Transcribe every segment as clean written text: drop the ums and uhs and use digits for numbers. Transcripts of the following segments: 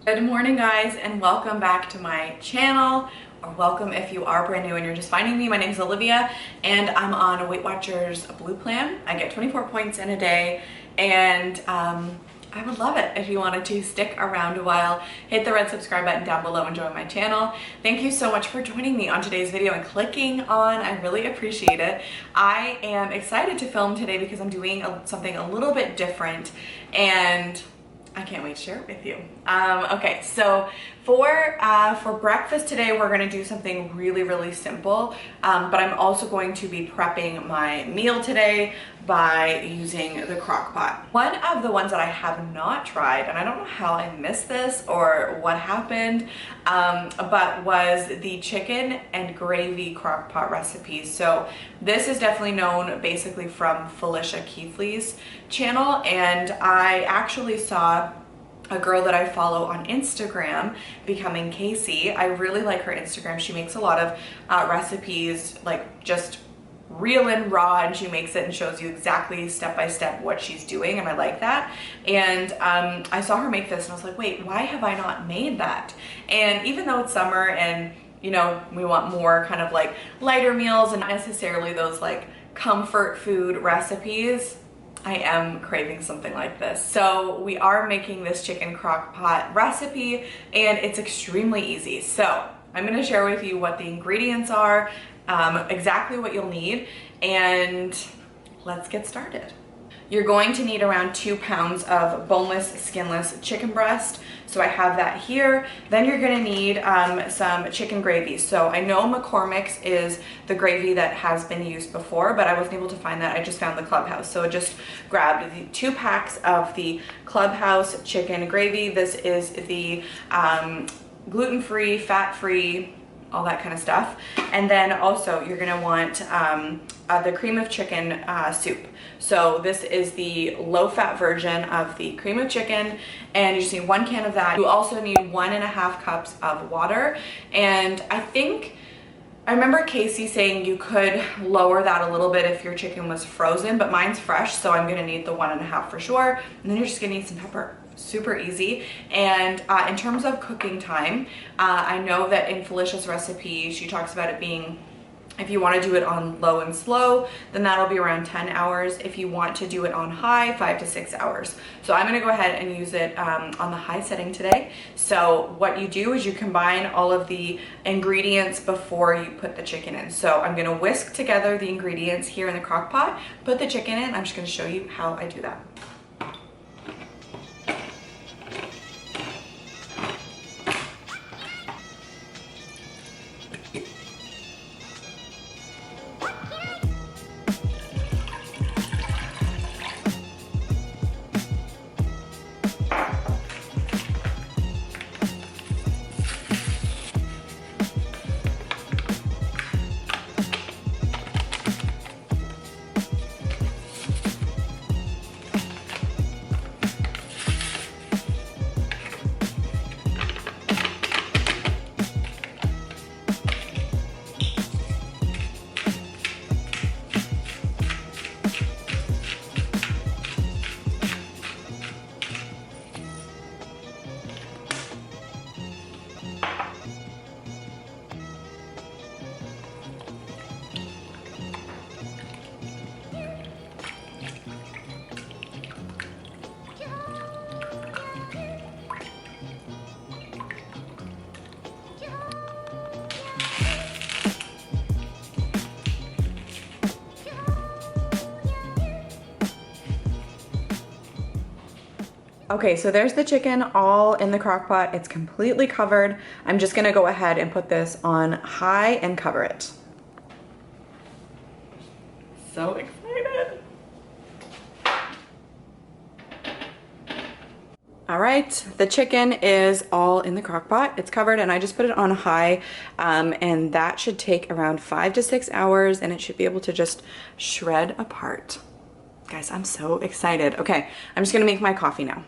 Good morning, guys, and welcome back to my channel, or welcome if you are brand new and you're just finding me. My name is Olivia and I'm on a Weight Watchers Blue plan. I get 24 points in a day, and I would love it if you wanted to stick around a while. Hit the red subscribe button down below and join my channel. Thank you so much for joining me on today's video and clicking on. I really appreciate it. I am excited to film today because I'm doing something a little bit different, and I can't wait to share it with you. Okay, so for breakfast today, we're gonna do something really simple, but I'm also going to be prepping my meal today by using the crock pot. One of the ones that I have not tried, and I don't know how I missed this or what happened, but was the chicken and gravy crock pot recipe. So this is definitely known basically from Felicia Keathley's channel, and I actually saw a girl that I follow on Instagram, Becoming Casey. I really like her Instagram. She makes a lot of recipes, like just real and raw, and she makes it and shows you exactly step by step what she's doing, and I like that. And I saw her make this and I was like, wait, why have I not made that? And even though it's summer and you know we want more kind of like lighter meals and not necessarily those like comfort food recipes, I am craving something like this. So we are making this chicken crock pot recipe, and it's extremely easy. So I'm gonna share with you what the ingredients are, exactly what you'll need, and let's get started. You're going to need around 2 pounds of boneless, skinless chicken breast. So I have that here. Then you're gonna need some chicken gravy. So I know McCormick's is the gravy that has been used before, but I wasn't able to find that. I just found the Clubhouse. So I just grabbed the 2 packs of the Clubhouse chicken gravy. This is the gluten-free, fat-free, all that kind of stuff. And then also you're gonna want the cream of chicken soup. So this is the low-fat version of the cream of chicken, and you just need 1 can of that. You also need 1.5 cups of water, and I remember Casey saying you could lower that a little bit if your chicken was frozen, but mine's fresh, so I'm gonna need the 1.5 for sure. And then you're just gonna need some pepper. Super easy. And in terms of cooking time, I know that in Felicia's recipe, she talks about it being, if you want to do it on low and slow, then that'll be around 10 hours. If you want to do it on high, 5 to 6 hours. So I'm going to go ahead and use it on the high setting today. So what you do is you combine all of the ingredients before you put the chicken in. So I'm going to whisk together the ingredients here in the crock pot, put the chicken in. I'm just going to show you how I do that. Okay, so there's the chicken all in the crock pot. It's completely covered. I'm just gonna go ahead and put this on high and cover it. So excited. All right, the chicken is all in the crock pot. It's covered, and I just put it on high, and that should take around 5 to 6 hours, and it should be able to just shred apart. Guys, I'm so excited. Okay, I'm just gonna make my coffee now.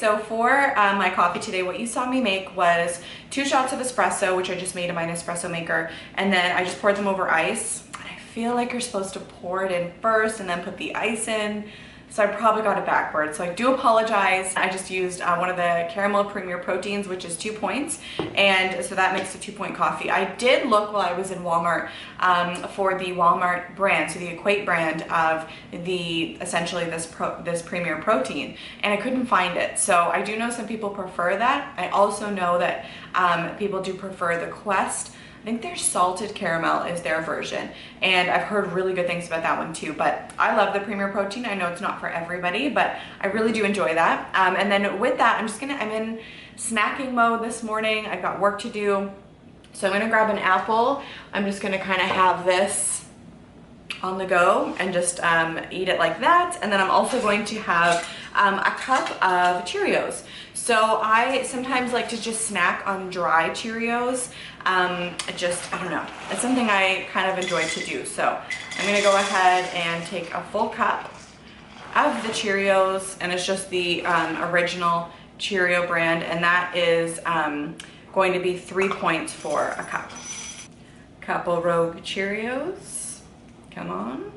so for my coffee today, what you saw me make was 2 shots of espresso, which I just made in my Nespresso maker, and then I just poured them over ice. And I feel like you're supposed to pour it in first and then put the ice in. So I probably got it backwards, so I do apologize. I just used one of the caramel premier proteins, which is 2 points, and so that makes a 2-point coffee. I did look while I was in Walmart for the Walmart brand, so the Equate brand of the essentially this premier protein, and I couldn't find it. So I do know some people prefer that. I also know that people do prefer the Quest. I think their salted caramel is their version, and I've heard really good things about that one too. But I love the Premier Protein. I know it's not for everybody, but I really do enjoy that. And then with that, I'm in snacking mode this morning. I've got work to do, so I'm gonna grab an apple. I'm just gonna kind of have this on the go and just eat it like that. And then I'm also going to have a cup of Cheerios. So I sometimes like to just snack on dry Cheerios. I don't know, it's something I kind of enjoy to do. So I'm gonna go ahead and take a full cup of the Cheerios, and it's just the original Cheerio brand, and that is going to be 3 points for a cup. Couple Rogue Cheerios, come on.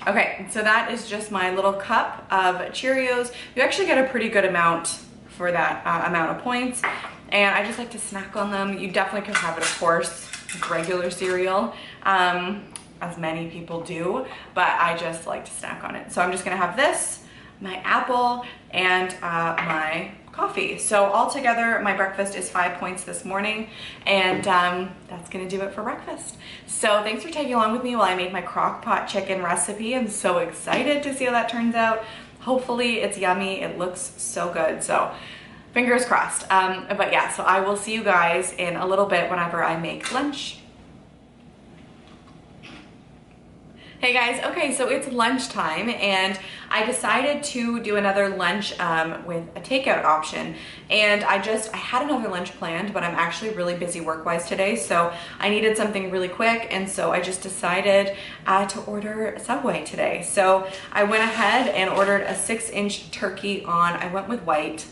Okay, so that is just my little cup of Cheerios. You actually get a pretty good amount for that amount of points, and I just like to snack on them. You definitely could have it, of course, with regular cereal, as many people do, but I just like to snack on it. So I'm just gonna have this, my apple, and my coffee. So altogether, my breakfast is 5 points this morning, and that's gonna do it for breakfast. So thanks for tagging along with me while I made my crock pot chicken recipe. I'm so excited to see how that turns out. Hopefully it's yummy. It looks so good. So fingers crossed. But yeah, so I will see you guys in a little bit whenever I make lunch. Hey guys, okay, so it's lunchtime, and I decided to do another lunch with a takeout option. And I had another lunch planned, but I'm actually really busy work-wise today, so I needed something really quick, and so I just decided to order Subway today. So I went ahead and ordered a 6-inch turkey I went with white.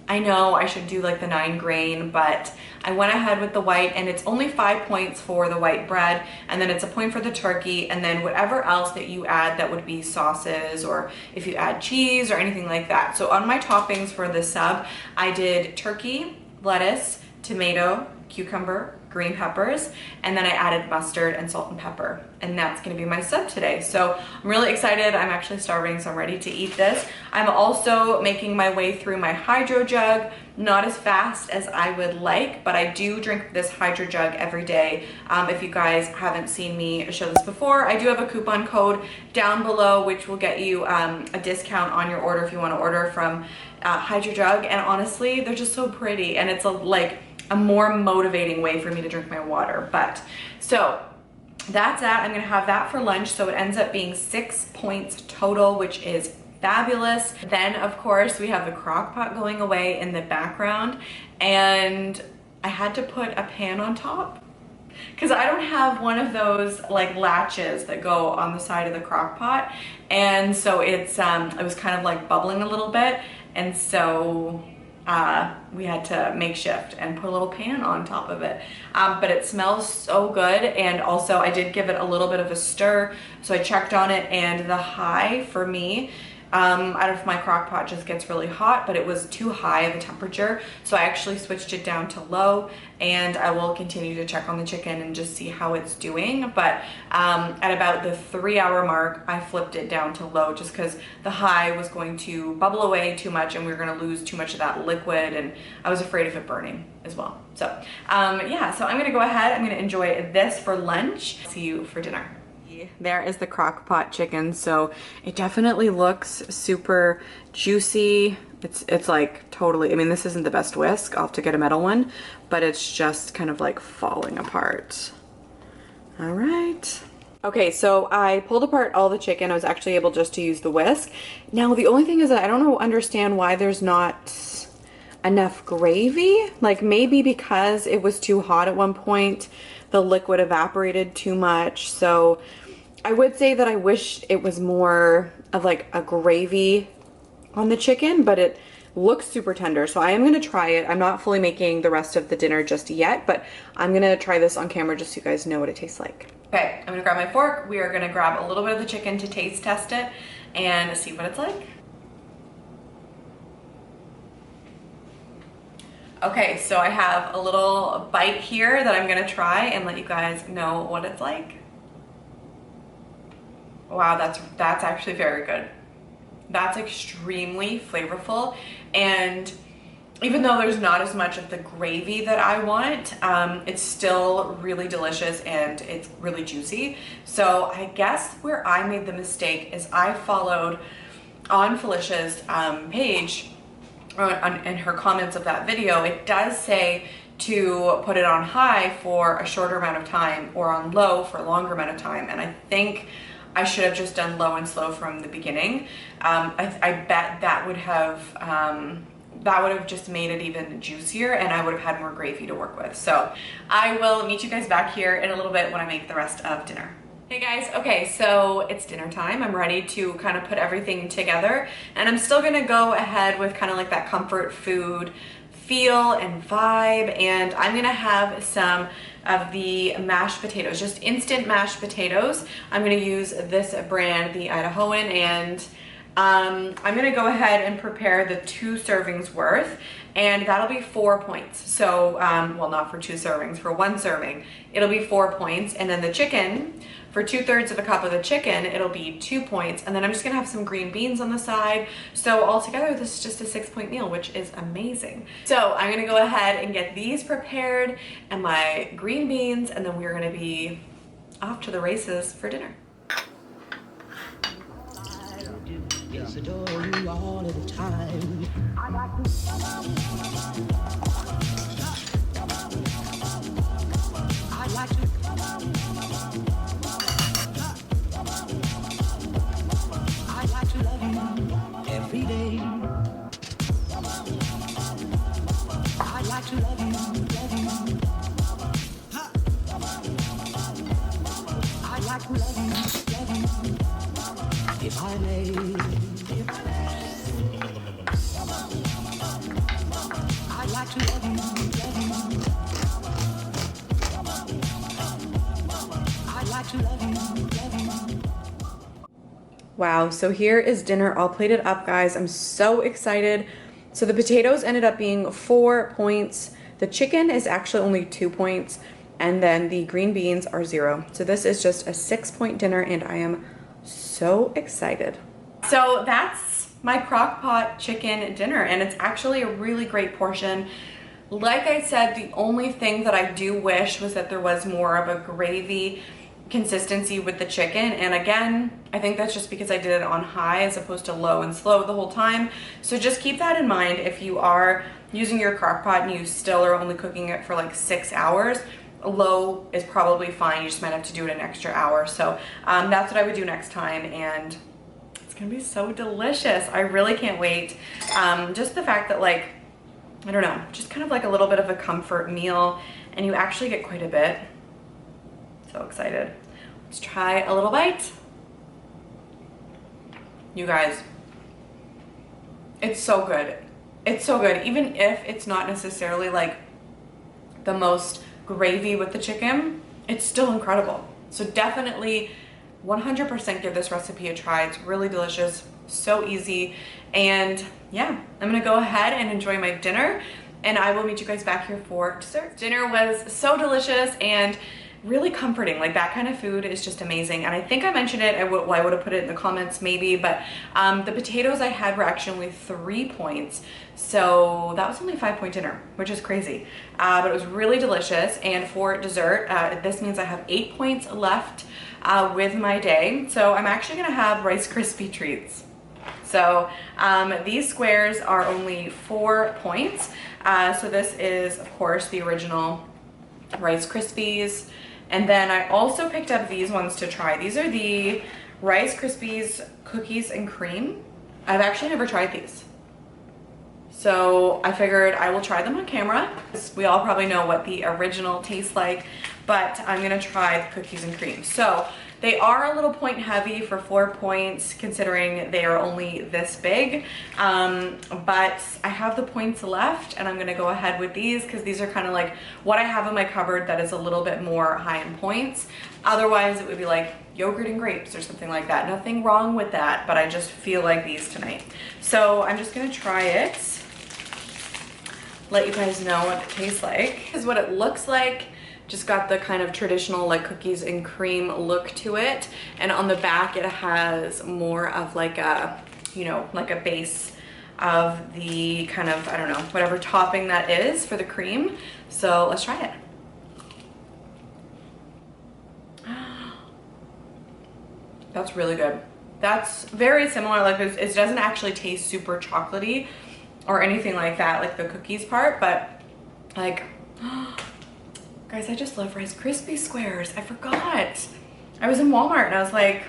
I know I should do like the 9 grain, but I went ahead with the white, and it's only 5 points for the white bread, and then it's a point for the turkey, and then whatever else that you add that would be sauces, or if you add cheese or anything like that. So on my toppings for the sub, I did turkey, lettuce, tomato, cucumber, green peppers, and then I added mustard and salt and pepper, and that's gonna be my sub today. So I'm really excited. I'm actually starving, so I'm ready to eat this. I'm also making my way through my hydro jug, not as fast as I would like, but I do drink this hydro jug every day. If you guys haven't seen me show this before, I do have a coupon code down below, which will get you a discount on your order if you wanna order from hydro jug, and honestly, they're just so pretty, and it's a more motivating way for me to drink my water. But so that's that. I'm gonna have that for lunch, so it ends up being 6 points total, which is fabulous. Then of course we have the crock pot going away in the background, and I had to put a pan on top because I don't have one of those like latches that go on the side of the crock pot, and so it was kind of like bubbling a little bit, and so we had to makeshift and put a little pan on top of it. But it smells so good, and also I did give it a little bit of a stir, so I checked on it, and the high for me, I don't know if my crock pot just gets really hot, but it was too high of a temperature, so I actually switched it down to low, and I will continue to check on the chicken and just see how it's doing. But at about the 3-hour mark, I flipped it down to low just because the high was going to bubble away too much, and we were going to lose too much of that liquid, and I was afraid of it burning as well. So yeah, so I'm going to go ahead, I'm going to enjoy this for lunch. See you for dinner. There is the crock pot chicken, so it definitely looks super juicy. It's like totally, I mean, this isn't the best whisk, I'll have to get a metal one, but it's just kind of like falling apart. All right. Okay, so I pulled apart all the chicken. I was actually able just to use the whisk. Now the only thing is that I don't understand why there's not enough gravy. Like maybe because it was too hot at one point, the liquid evaporated too much. So I would say that I wish it was more of like a gravy on the chicken, but looks super tender. So I am gonna try it. I'm not fully making the rest of the dinner just yet, but I'm gonna try this on camera just so you guys know what it tastes like. Okay, I'm gonna grab my fork. We are gonna grab a little bit of the chicken to taste test it and see what it's like. Okay, so I have a little bite here that I'm gonna try and let you guys know what it's like. Wow, that's actually very good. That's extremely flavorful, and even though there's not as much of the gravy that I want, it's still really delicious and it's really juicy. So I guess where I made the mistake is I followed on Felicia's page, in her comments of that video, it does say to put it on high for a shorter amount of time or on low for a longer amount of time, and I think I should have just done low and slow from the beginning. I bet that would have just made it even juicier and I would have had more gravy to work with. So I will meet you guys back here in a little bit when I make the rest of dinner. Hey guys, okay, so it's dinner time. I'm ready to kind of put everything together, and I'm still gonna go ahead with kind of like that comfort food feel and vibe, and I'm gonna have some of the mashed potatoes, just instant mashed potatoes. I'm gonna use this brand, the Idahoan, and I'm gonna go ahead and prepare the 2 servings worth, and that'll be 4 points. So, well, not for 2 servings, for 1 serving, it'll be 4 points. And then the chicken, for 2/3 of a cup of the chicken, it'll be 2 points. And then I'm just gonna have some green beans on the side. So altogether, this is just a 6-point meal, which is amazing. So I'm gonna go ahead and get these prepared and my green beans, and then we're gonna be off to the races for dinner. Adore you all of the time. I like to. I like to. I like to love you every day. I like to love you, love you. I like to love you, love you. If I may, I like to love you, love you. I like to love you, love you. Wow, so here is dinner all plated up, guys. I'm so excited. So the potatoes ended up being 4 points. The chicken is actually only 2 points, and then the green beans are 0. So this is just a 6-point dinner, and I am so excited. So that's my crock pot chicken dinner, and it's actually a really great portion. Like I said, the only thing that I do wish was that there was more of a gravy consistency with the chicken, and again, I think that's just because I did it on high as opposed to low and slow the whole time. So just keep that in mind if you are using your crock pot and you still are only cooking it for like 6 hours. Low is probably fine, you just might have to do it an extra hour. So that's what I would do next time, and it's gonna be so delicious. I really can't wait. Just the fact that, like, I don't know, just kind of like a little bit of a comfort meal, and you actually get quite a bit. So excited. Let's try a little bite. You guys, it's so good. It's so good, even if it's not necessarily like the most gravy with the chicken, it's still incredible. So definitely 100% give this recipe a try. It's really delicious, so easy, and yeah, I'm gonna go ahead and enjoy my dinner, and I will meet you guys back here for dessert. Dinner was so delicious and really comforting. Like, that kind of food is just amazing, and I think I mentioned it, I would have put it in the comments maybe, but the potatoes I had were actually only 3 points, so that was only a 5-point dinner, which is crazy, but it was really delicious. And for dessert, this means I have 8 points left with my day, so I'm actually gonna have Rice Krispie treats. So these squares are only 4 points, so this is of course the original Rice Krispies. And then I also picked up these ones to try. These are the Rice Krispies cookies and cream. I've actually never tried these, so I figured I will try them on camera. We all probably know what the original tastes like, but I'm gonna try the cookies and cream. So They are a little point heavy for 4 points considering they are only this big, but I have the points left and I'm gonna go ahead with these because these are kind of like what I have in my cupboard that is a little bit more high in points. Otherwise it would be like yogurt and grapes or something like that. Nothing wrong with that, but I just feel like these tonight. So I'm just gonna try it, let you guys know what it tastes like. This is what it looks like. Just got the kind of traditional like cookies and cream look to it. And on the back it has more of like a, you know, like a base of the kind of, I don't know, whatever topping that is for the cream. So let's try it. That's really good. That's very similar, like it doesn't actually taste super chocolatey or anything like that, like the cookies part, but like, guys, I just love Rice Krispie squares. I forgot. I was in Walmart and I was like,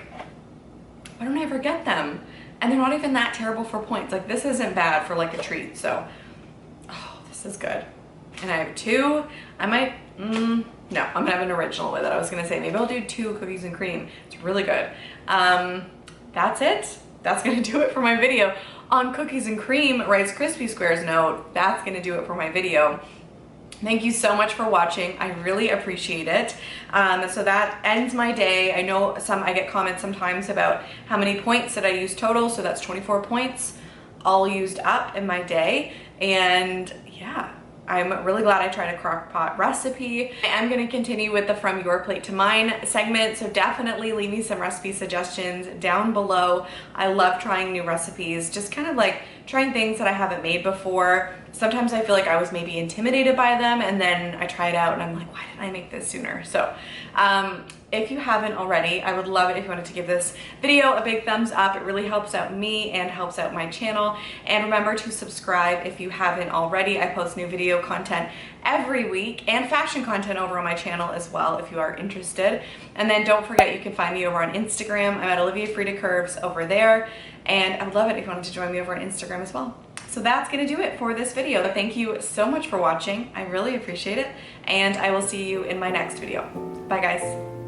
why don't I ever get them? And they're not even that terrible for points. Like this isn't bad for like a treat. So, oh, this is good. And I have 2. I might, no, I'm gonna have an original with it. I was gonna say maybe I'll do 2 cookies and cream. It's really good. That's it. That's gonna do it for my video on cookies and cream Rice Krispie squares. No, that's gonna do it for my video. Thank you so much for watching. I really appreciate it. So that ends my day. I know I get comments sometimes about how many points did I use total. So that's 24 points all used up in my day. And yeah, I'm really glad I tried a crock pot recipe. I am gonna continue with the From Your Plate to Mine segment, so definitely leave me some recipe suggestions down below. I love trying new recipes, just kind of like trying things that I haven't made before. Sometimes I feel like I was maybe intimidated by them and then I try it out and I'm like, why didn't I make this sooner? So if you haven't already, I would love it if you wanted to give this video a big thumbs up. It really helps out me and helps out my channel. And remember to subscribe if you haven't already. I post new video content every week and fashion content over on my channel as well if you are interested. And then don't forget, you can find me over on Instagram. I'm at OliviaFredaCurves over there. And I would love it if you wanted to join me over on Instagram as well. So that's gonna do it for this video. Thank you so much for watching. I really appreciate it. And I will see you in my next video. Bye guys.